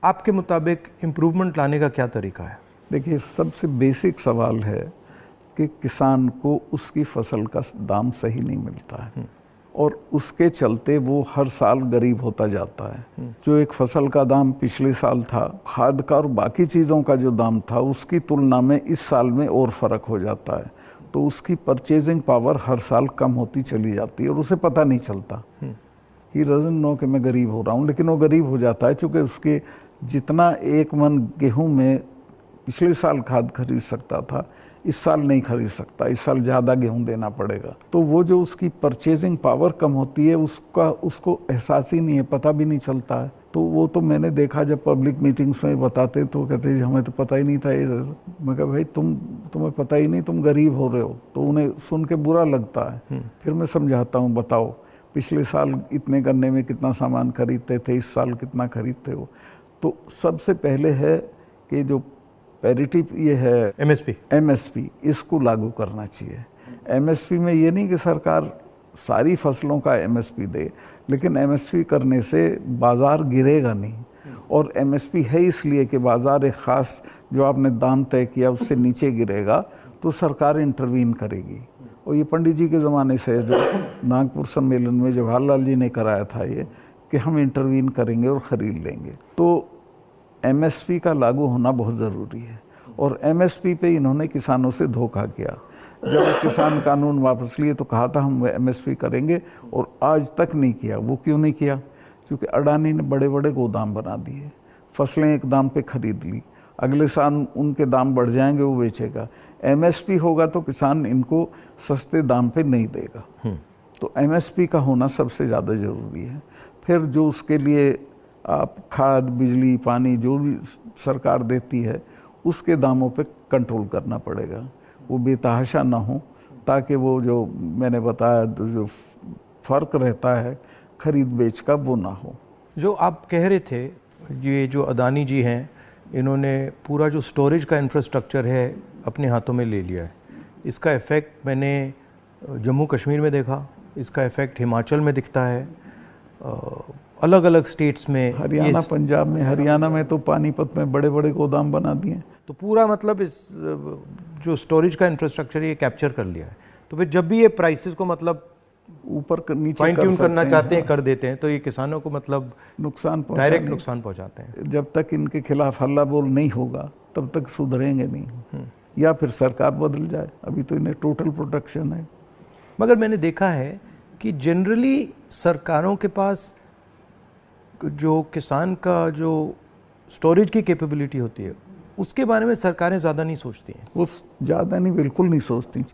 आपके मुताबिक इम्प्रूवमेंट लाने का क्या तरीका है? देखिए, सबसे बेसिक सवाल है कि किसान को उसकी फसल का दाम सही नहीं मिलता है और उसके चलते वो हर साल गरीब होता जाता है। जो एक फसल का दाम पिछले साल था, खाद का और बाकी चीज़ों का जो दाम था, उसकी तुलना में इस साल में और फ़र्क हो जाता है। तो उसकी परचेजिंग पावर हर साल कम होती चली जाती है और उसे पता नहीं चलता। ही डजंट नो कि मैं गरीब हो रहा हूँ, लेकिन वो गरीब हो जाता है क्योंकि उसके जितना एक मन गेहूं में पिछले साल खाद खरीद सकता था, इस साल नहीं खरीद सकता। इस साल ज़्यादा गेहूं देना पड़ेगा। तो वो जो उसकी परचेजिंग पावर कम होती है, उसको एहसास ही नहीं है, पता भी नहीं चलता है। तो वो तो मैंने देखा, जब पब्लिक मीटिंग्स में बताते तो कहते हैं हमें तो पता ही नहीं था ये। मैं कहा भाई तुम्हें पता ही नहीं, तुम गरीब हो रहे हो। तो उन्हें सुन के बुरा लगता है। फिर मैं समझाता हूँ, बताओ पिछले साल इतने गन्ने में कितना सामान खरीदते थे, इस साल कितना खरीदते हो। तो सबसे पहले है कि जो पैरिटी ये है एमएसपी, इसको लागू करना चाहिए। एमएसपी में ये नहीं कि सरकार सारी फसलों का एमएसपी दे, लेकिन एमएसपी करने से बाज़ार गिरेगा नहीं। और एमएसपी है इसलिए कि बाज़ार एक ख़ास जो आपने दाम तय किया उससे नीचे गिरेगा तो सरकार इंटरवीन करेगी। और ये पंडित जी के ज़माने से जो नागपुर सम्मेलन में जवाहरलाल जी ने कराया था ये कि हम इंटरवीन करेंगे और ख़रीद लेंगे। तो एमएसपी का लागू होना बहुत ज़रूरी है। और एमएसपी पे इन्होंने किसानों से धोखा किया। जब किसान कानून वापस लिए तो कहा था हम एमएसपी करेंगे, और आज तक नहीं किया। वो क्यों नहीं किया? क्योंकि अडानी ने बड़े बड़े गोदाम बना दिए, फसलें एक दाम पे खरीद ली, अगले साल उनके दाम बढ़ जाएंगे, वो बेचेगा। एमएसपी होगा तो किसान इनको सस्ते दाम पे नहीं देगा। तो एमएसपी का होना सबसे ज़्यादा ज़रूरी है। फिर जो उसके लिए आप खाद, बिजली, पानी जो भी सरकार देती है, उसके दामों पे कंट्रोल करना पड़ेगा। वो बेतहाशा ना हो, ताकि वो जो मैंने बताया जो फ़र्क रहता है खरीद बेच का, वो ना हो। जो आप कह रहे थे, ये जो अदानी जी हैं, इन्होंने पूरा जो स्टोरेज का इंफ्रास्ट्रक्चर है अपने हाथों में ले लिया है। इसका इफ़ेक्ट मैंने जम्मू कश्मीर में देखा, इसका इफ़ेक्ट हिमाचल में दिखता है, अलग अलग स्टेट्स में, हरियाणा, पंजाब में। हरियाणा में तो पानीपत में बड़े बड़े गोदाम बना दिए। तो पूरा मतलब इस जो स्टोरेज का इंफ्रास्ट्रक्चर ये कैप्चर कर लिया है। तो फिर जब भी ये प्राइसेस को मतलब ऊपर नीचे फाइन ट्यून करना चाहते हैं, कर देते हैं, तो ये किसानों को मतलब नुकसान, डायरेक्ट नुकसान पहुंचाते हैं। जब तक इनके खिलाफ हल्ला बोल नहीं होगा तब तक सुधरेंगे नहीं। या फिर सरकार बदल जाए। अभी तो इन्हें टोटल प्रोटेक्शन है। मगर मैंने देखा है कि जनरली सरकारों के पास जो किसान का जो स्टोरेज की कैपेबिलिटी होती है, उसके बारे में सरकारें ज़्यादा नहीं सोचती हैं। वो ज़्यादा नहीं, बिल्कुल नहीं सोचती।